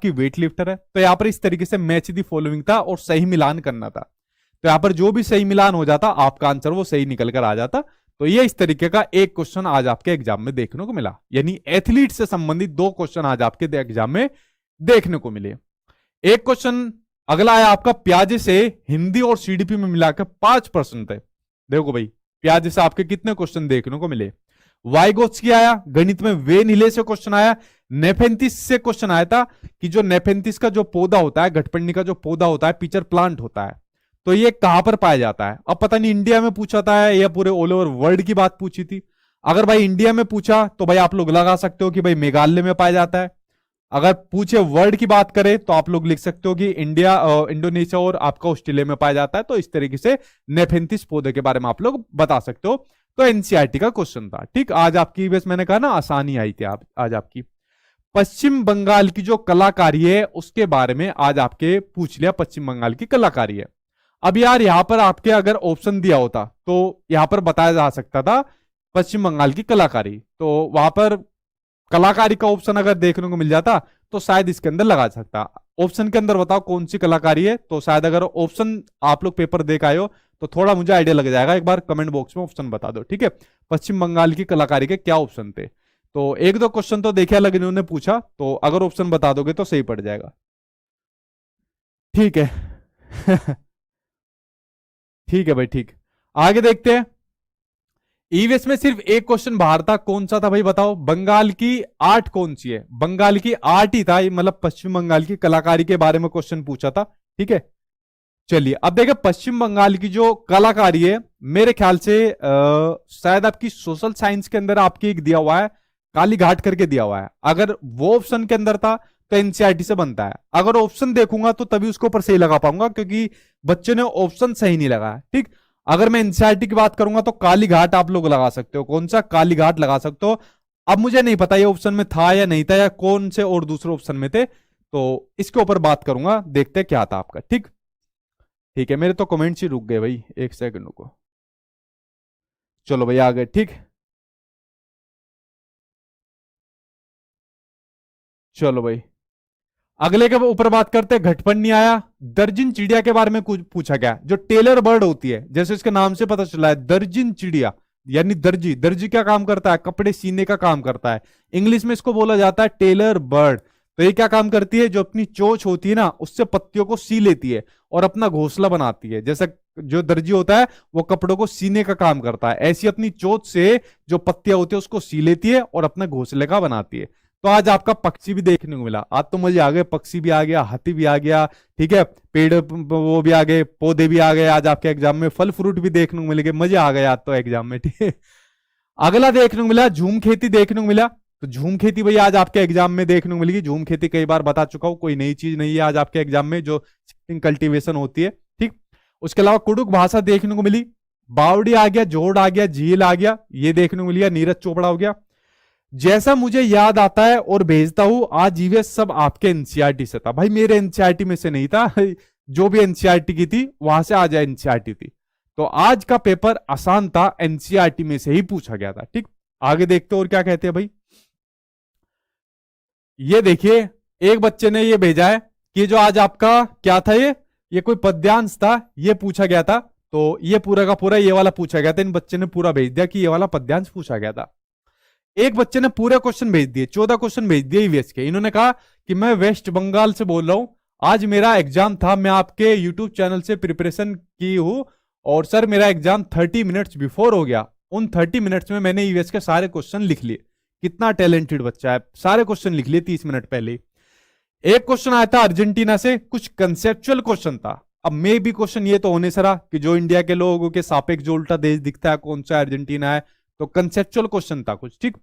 आपकी weight lifter है। तो यहाँ पर इस तरीके से मैच दी फॉलोइंग था और सही मिलान करना था। तो यहाँ पर जो भी सही मिलान हो जाता आपका आंसर वो सही निकल कर आ जाता। तो ये इस तरीके का एक क्वेश्चन आज आपके एग्जाम में देखने को मिला, यानी एथलीट से संबंधित 2 क्वेश्चन आज आपके एग्जाम में देखने को मिले। एक क्वेश्चन अगला आया आपका, प्याजे से हिंदी और सीडीपी में मिलाकर 5% थे। देखो भाई प्याजे से आपके कितने क्वेश्चन देखने को मिले। वाइगोत्स्की आया, गणित में वेनिले से क्वेश्चन आया, नेफेंथिस से क्वेश्चन आया था कि जो नेफेंथिस का जो पौधा होता है, घटपंडी का जो पौधा होता है, पिचर प्लांट होता है, तो ये कहां पर पाया जाता है। अब पता नहीं इंडिया में पूछा था या पूरे ऑल ओवर वर्ल्ड की बात पूछी थी। अगर भाई इंडिया में पूछा तो भाई आप लोग लगा सकते हो कि भाई मेघालय में पाया जाता है। अगर पूछे वर्ल्ड की बात करें तो आप लोग लिख सकते हो कि इंडिया, इंडोनेशिया और आपका ऑस्ट्रेलिया में पाया जाता है। तो इस तरीके से नेफेंथिस पौधे के बारे में आप लोग बता सकते हो। तो एनसीईआरटी का क्वेश्चन था। ठीक, आज आपकी बस मैंने कहा ना आसानी आई थी आज आपकी। पश्चिम बंगाल की जो कलाकारी है उसके बारे में आज आपके पूछ लिया, पश्चिम बंगाल की कलाकारी है। अब यार यहां पर आपके अगर ऑप्शन दिया होता तो यहां पर बताया जा सकता था पश्चिम बंगाल की कलाकारी, तो वहां पर कलाकारी का ऑप्शन अगर देखने को मिल जाता तो शायद इसके अंदर लगा सकता। ऑप्शन के अंदर बताओ कौन सी कलाकारी है, तो शायद अगर ऑप्शन आप लोग पेपर देख आए हो तो थोड़ा मुझे आइडिया लग जाएगा। एक बार कमेंट बॉक्स में ऑप्शन बता दो, ठीक है। पश्चिम बंगाल की कलाकारी के क्या ऑप्शन थे, तो 1-2 क्वेश्चन तो देखे अलग इन्होंने पूछा, तो अगर ऑप्शन बता दोगे तो सही पड़ जाएगा। ठीक है ठीक है भाई, ठीक। आगे देखते हैं। ईवीएस में सिर्फ एक क्वेश्चन बाहर था, कौन सा था भाई बताओ। बंगाल की आर्ट कौन सी है, बंगाल की आर्ट ही था, मतलब पश्चिम बंगाल की कलाकारी के बारे में क्वेश्चन पूछा था। ठीक है, चलिए अब देखें पश्चिम बंगाल की जो कलाकारी है, मेरे ख्याल से शायद आपकी सोशल साइंस के अंदर आपकी एक दिया हुआ है, काली घाट करके दिया हुआ है। अगर वो ऑप्शन के अंदर था तो एनसीईआरटी से बनता है। अगर ऑप्शन देखूंगा तो तभी उसके ऊपर सही लगा पाऊंगा, क्योंकि बच्चे ने ऑप्शन सही नहीं लगाया। ठीक, अगर मैं एनसीईआरटी की बात करूंगा तो काली घाट आप लोग लगा सकते हो, कौन सा काली घाट लगा सकते हो। अब मुझे नहीं पता ये ऑप्शन में था या नहीं था, या कौन से और दूसरे ऑप्शन में थे, तो इसके ऊपर बात करूंगा, देखते क्या था आपका। ठीक, ठीक है, मेरे तो कमेंट्स ही रुक गए भाई, एक सेकंड रुको। चलो भाई आ गए। ठीक, चलो भाई अगले के ऊपर बात करते हैं। घटपंडी आया, दर्जन चिड़िया के बारे में कुछ पूछा गया। जो टेलर बर्ड होती है, जैसे इसके नाम से पता चला है, दर्जन चिड़िया यानी दर्जी। दर्जी क्या काम करता है, कपड़े सीने का काम करता है। इंग्लिश में इसको बोला जाता है टेलर बर्ड। तो ये क्या काम करती है, जो अपनी चोंच होती है ना उससे पत्तियों को सी लेती है और अपना घोंसला बनाती है। जैसे जो दर्जी होता है वो कपड़ों को सीने का काम करता है, ऐसी अपनी चोंच से जो पत्तियां होती है उसको सी लेती है और अपने घोंसले का बनाती है। तो आज आपका पक्षी भी देखने को मिला, आज तो मजे आ गए, पक्षी भी आ गया, हाथी भी आ गया, ठीक है, पेड़ वो भी आ गए, पौधे भी आ गए। आज आपके एग्जाम में फल फ्रूट भी देखने को मिल गए, मजे आ गए आज तो एग्जाम में। ठीक है, अगला देखने को मिला झूम खेती देखने को मिला। तो झूम खेती भाई आज आपके एग्जाम में देखने को मिलेगी। झूम खेती कई बार बता चुका हूं, कोई नई चीज नहीं है आज आपके एग्जाम में, जो कल्टीवेशन होती है। ठीक, उसके अलावा कुडुक भाषा देखने को मिली, बावड़ी आ गया, जोड़ आ गया, झील आ गया, ये देखने को मिल गया, नीरज चोपड़ा हो गया। जैसा मुझे याद आता है और भेजता हूं, आज ईवीएस सब आपके एनसीईआरटी से था भाई, मेरे एनसीईआरटी में से नहीं था। जो भी एनसीईआरटी की थी वहां से आज एनसीईआरटी थी। तो आज का पेपर आसान था, एनसीईआरटी में से ही पूछा गया था। ठीक, आगे देखते और क्या कहते हैं भाई। ये देखिए एक बच्चे ने ये भेजा है कि जो आज आपका क्या था, ये कोई पद्यांश था, ये पूछा गया था। तो ये पूरा का पूरा ये वाला पूछा गया था, इन बच्चे ने पूरा भेज दिया कि ये वाला पद्यांश पूछा गया था। एक बच्चे ने पूरे क्वेश्चन भेज दिए, 14 क्वेश्चन भेज दिए ईवीएस के। इन्होंने कहा कि मैं वेस्ट बंगाल से बोल रहा हूं, आज मेरा एग्जाम था, मैं आपके यूट्यूब चैनल से प्रिपरेशन की हूं, और सर मेरा एग्जाम 30 मिनट्स बिफोर हो गया। उन 30 मिनट्स में मैंने ईवीएस के सारे क्वेश्चन लिख लिए। कितना टैलेंटेड बच्चा है, सारे क्वेश्चन लिख लिए 30 मिनट पहले। एक क्वेश्चन आया था अर्जेंटीना से, कुछ कंसेप्चुअल क्वेश्चन था। अब मे भी क्वेश्चन ये तो होने सरा कि जो इंडिया के लोगों के सापेक्ष जो उल्टा देश दिखता है कौन सा अर्जेंटीना है, तो कंसेप्चुअल क्वेश्चन था कुछ। ठीक,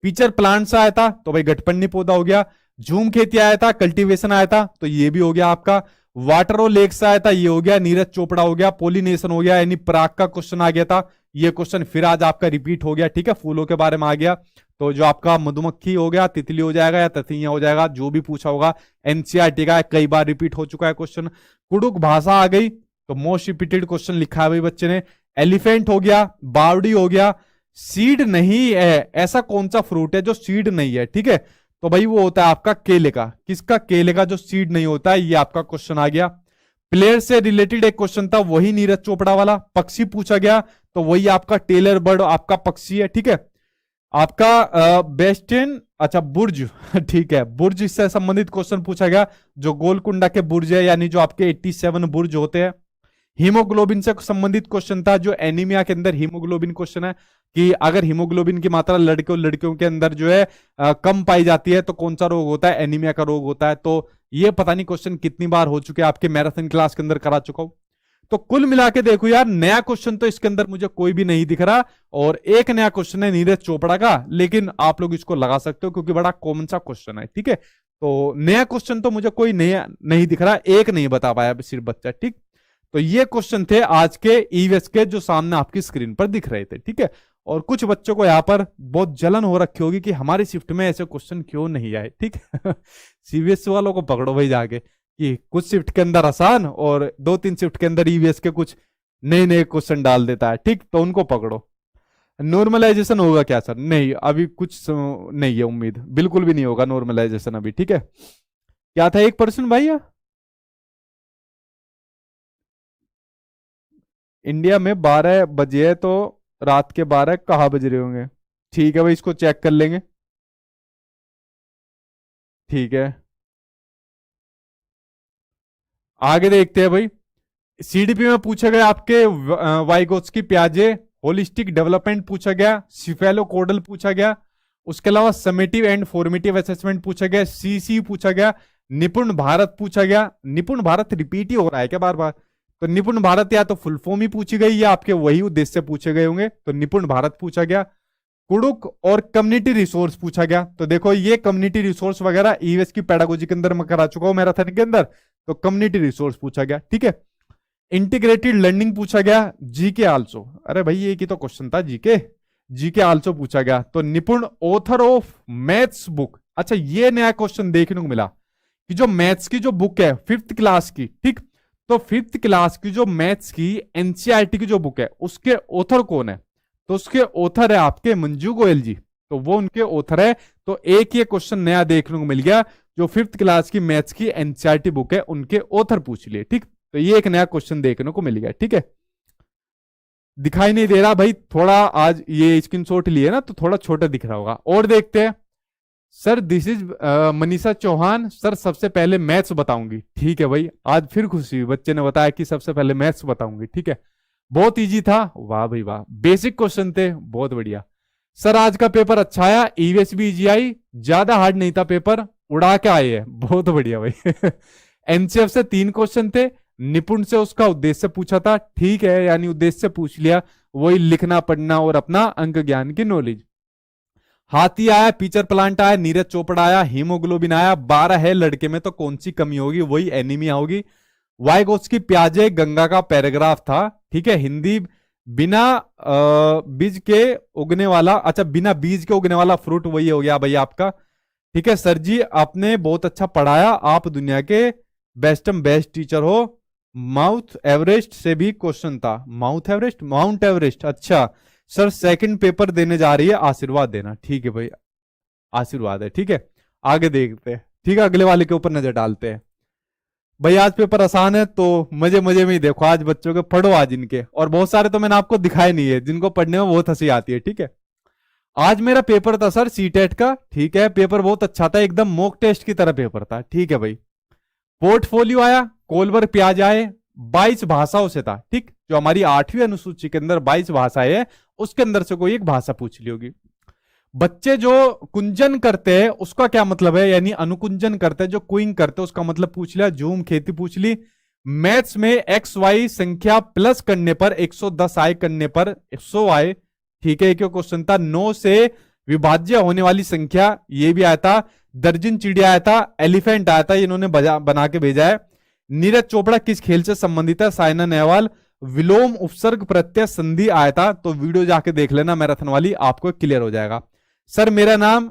फीचर प्लांट से आया था तो भाई घटपंडी पौधा हो गया। झूम खेती आया था, कल्टीवेशन आया था, तो ये भी हो गया आपका। वाटर और लेक से आया था, ये हो गया। नीरज चोपड़ा हो गया, पोलिनेशन हो गया, यानी पराग का क्वेश्चन आ गया था। ये क्वेश्चन फिर आज आपका रिपीट हो गया। ठीक है, फूलों के बारे में आ गया, तो जो आपका मधुमक्खी हो गया, तितली हो जाएगा या तथिया हो जाएगा, जो भी पूछा होगा एनसीईआरटी का, कई बार रिपीट हो चुका है क्वेश्चन। कुडुक भाषा आ गई, तो मोस्ट रिपीटेड क्वेश्चन लिखा है भाई बच्चे ने। एलिफेंट हो गया, बावड़ी हो गया। सीड नहीं है, ऐसा कौन सा फ्रूट है जो सीड नहीं है, ठीक है, तो भाई वो होता है आपका केले का। किसका? केले का जो सीड नहीं होता है। ये आपका क्वेश्चन आ गया। प्लेयर से रिलेटेड एक क्वेश्चन था, वही नीरज चोपड़ा वाला। पक्षी पूछा गया तो वही आपका टेलर बर्ड आपका पक्षी है, ठीक है। आपका बेस्ट इन, अच्छा बुर्ज ठीक है, बुर्ज से संबंधित क्वेश्चन पूछा गया, जो गोलकुंडा के बुर्ज है, यानी जो आपके 87 बुर्ज होते हैं। हीमोग्लोबिन से संबंधित क्वेश्चन था, जो एनीमिया के अंदर हीमोग्लोबिन क्वेश्चन है कि अगर हीमोग्लोबिन की मात्रा लड़कियों के अंदर जो है कम पाई जाती है तो कौन सा रोग होता है? एनीमिया का रोग होता है। तो ये पता नहीं क्वेश्चन कितनी बार हो चुके हैं, आपके मैराथन क्लास के अंदर करा चुका हूं। तो कुल मिला के देखो यार, नया क्वेश्चन तो इसके अंदर मुझे कोई भी नहीं दिख रहा, और एक नया क्वेश्चन है नीरज चोपड़ा का, लेकिन आप लोग इसको लगा सकते हो क्योंकि बड़ा कॉमन सा क्वेश्चन है, ठीक है। तो नया क्वेश्चन तो मुझे कोई नया नहीं दिख रहा, एक नहीं बता पाया सिर्फ बच्चा, ठीक। तो ये क्वेश्चन थे आज के ईवीएस के, जो सामने आपकी स्क्रीन पर दिख रहे थे, ठीक है। और कुछ बच्चों को यहाँ पर बहुत जलन हो रखी होगी कि हमारी शिफ्ट में ऐसे क्वेश्चन क्यों नहीं आए, ठीक है। सीबीएसई वालों को पकड़ो भाई जाके, कि कुछ शिफ्ट के अंदर आसान और 2-3 शिफ्ट के अंदर ईवीएस के कुछ नए नए क्वेश्चन डाल देता है, ठीक। तो उनको पकड़ो। नॉर्मलाइजेशन होगा क्या सर? नहीं, अभी कुछ नहीं है उम्मीद, बिल्कुल भी नहीं होगा नॉर्मलाइजेशन अभी, ठीक है। क्या था 1% भाई? इंडिया में 12 बजे है, तो रात के 12 कहाँ बज रहे होंगे? ठीक है भाई, इसको चेक कर लेंगे, ठीक है। आगे देखते हैं भाई। सीडीपी में पूछा गया आपके वाइगोत्स्की प्याजे, होलिस्टिक डेवलपमेंट पूछा गया, सिफेलोकोडल पूछा गया, उसके अलावा समेटिव एंड फॉर्मेटिव असेसमेंट पूछा गया, सीसी पूछा गया, निपुण भारत पूछा गया। निपुण भारत रिपीट ही हो रहा है क्या बार बार? तो निपुण भारत या तो फुल फॉर्म ही पूछी गई या आपके वही उद्देश्य से पूछे गए होंगे। तो निपुण भारत पूछा गया। कुड़ुक और कम्युनिटी रिसोर्स पूछा गया। तो देखो ये कम्युनिटी रिसोर्स वगैरह ईवीएस की पेडागोजी के अंदर मैं करा चुका हूं मैराथन के अंदर, तो कम्युनिटी रिसोर्स पूछा गया, ठीक है। इंटीग्रेटेड लर्निंग पूछा गया, जीके आल्सो, अरे भाई ये की तो क्वेश्चन था जीके, जीके आल्सो पूछा गया। तो निपुण ऑथर ऑफ मैथ्स बुक, अच्छा ये नया क्वेश्चन देखने को मिला कि जो मैथ्स की जो बुक है 5th क्लास की, ठीक, तो 5th क्लास की जो मैथ्स की एनसीईआरटी की जो बुक है उसके ऑथर कौन है? तो उसके ऑथर है आपके मंजू गोयल जी, तो वो उनके ऑथर है। तो एक ये क्वेश्चन नया देखने को मिल गया, जो 5th क्लास की मैथ्स की एनसीईआरटी बुक है उनके ऑथर पूछ लिए, ठीक। तो ये एक नया क्वेश्चन देखने को मिल गया, ठीक है। दिखाई नहीं दे रहा भाई, थोड़ा आज ये स्क्रीनशॉट लिए ना तो थोड़ा छोटा दिख रहा होगा। और देखते हैं। Sir this is Manisha Chauhan, sir सबसे पहले मैथ्स बताऊंगी, ठीक है भाई। आज फिर खुशी हुई, बच्चे ने बताया कि सबसे पहले मैथ्स बताऊंगी, ठीक है। बहुत इजी था, वाह भाई वाह, बेसिक क्वेश्चन थे, बहुत बढ़िया। सर आज का पेपर अच्छा आया, ईवीएस भी इजी आई, ज्यादा हार्ड नहीं था पेपर, उड़ा के आए हैं, बहुत बढ़िया भाई। एनसीएफ से 3 क्वेश्चन थे, निपुण से उसका उद्देश्य पूछा था, ठीक है, यानी उद्देश्य पूछ लिया, वही लिखना पढ़ना और अपना अंक ज्ञान की नॉलेज। हाथी आया, पीचर प्लांट आया, नीरज चोपड़ा आया, हीमोग्लोबिन आया, 12 है लड़के में तो कौन सी कमी होगी? वही एनीमिया होगी। वाइगोत्स्की प्याजे गंगा का पैराग्राफ था, ठीक है। हिंदी बिना बीज के उगने वाला, अच्छा बिना बीज के उगने वाला फ्रूट वही हो गया भाई आपका, ठीक है। सर जी आपने बहुत अच्छा पढ़ाया, आप दुनिया के बेस्ट टीचर हो। माउथ एवरेस्ट से भी क्वेश्चन था, माउंट एवरेस्ट, अच्छा सर सेकंड पेपर देने जा रही है, आशीर्वाद देना, ठीक है भाई, आशीर्वाद है, ठीक है। आगे देखते हैं, ठीक है, अगले वाले के ऊपर नजर डालते हैं। भाई आज पेपर आसान है तो मजे मजे में ही देखो, आज बच्चों के पढ़ो आज इनके, और बहुत सारे तो मैंने आपको दिखाए नहीं है जिनको पढ़ने में बहुत हंसी आती है, ठीक है। आज मेरा पेपर था सर सीटेट का, ठीक है, पेपर बहुत अच्छा था, एकदम मॉक टेस्ट की तरह पेपर था, ठीक है भाई। पोर्टफोलियो आया, कोलबर प्याज आए, 22 भाषाओं से था, ठीक। जो हमारी 8वीं अनुसूची के अंदर 22 भाषाएं है, उसके अंदर से कोई एक भाषा पूछ ली होगी। बच्चे जो कुंजन करते हैं उसका क्या मतलब है, यानी अनुकुंजन करते हैं, जो क्विंग करते हैं उसका मतलब पूछ लिया, झूम खेती पूछ ली। मैथ्स में एक्स वाई संख्या प्लस करने पर 110 आय करने पर 100 आए, ठीक है, एक क्वेश्चन था। 9 से विभाज्य होने वाली संख्या, ये भी आया था। दर्जन चिड़िया आया था, एलिफेंट आया था, इन्होंने बना के भेजा है। नीरज चोपड़ा किस खेल से संबंधित है? साइना नेहवाल। विलोम उपसर्ग प्रत्यय संधि आया था, तो वीडियो जाके देख लेना मैराथन वाली, आपको क्लियर हो जाएगा। सर मेरा नाम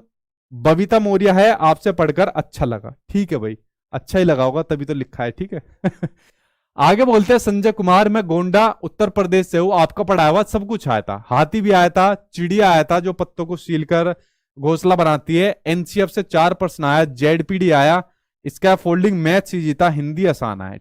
बबीता मौर्य है, आपसे पढ़कर अच्छा लगा, ठीक है भाई, अच्छा ही लगा होगा तभी तो लिखा है, ठीक है। आगे बोलते हैं संजय कुमार, मैं गोंडा उत्तर प्रदेश से हूं, आपका पढ़ाया हुआ सब कुछ आया था। हाथी भी आया था, चिड़िया आया था जो पत्तों को सील कर घोंसला बनाती है। एनसीएफ से 4 प्रश्न आया, जेडपीडी आया, स्कैफोल्डिंग, मैथ्स ही जीता, हिंदी आसान है।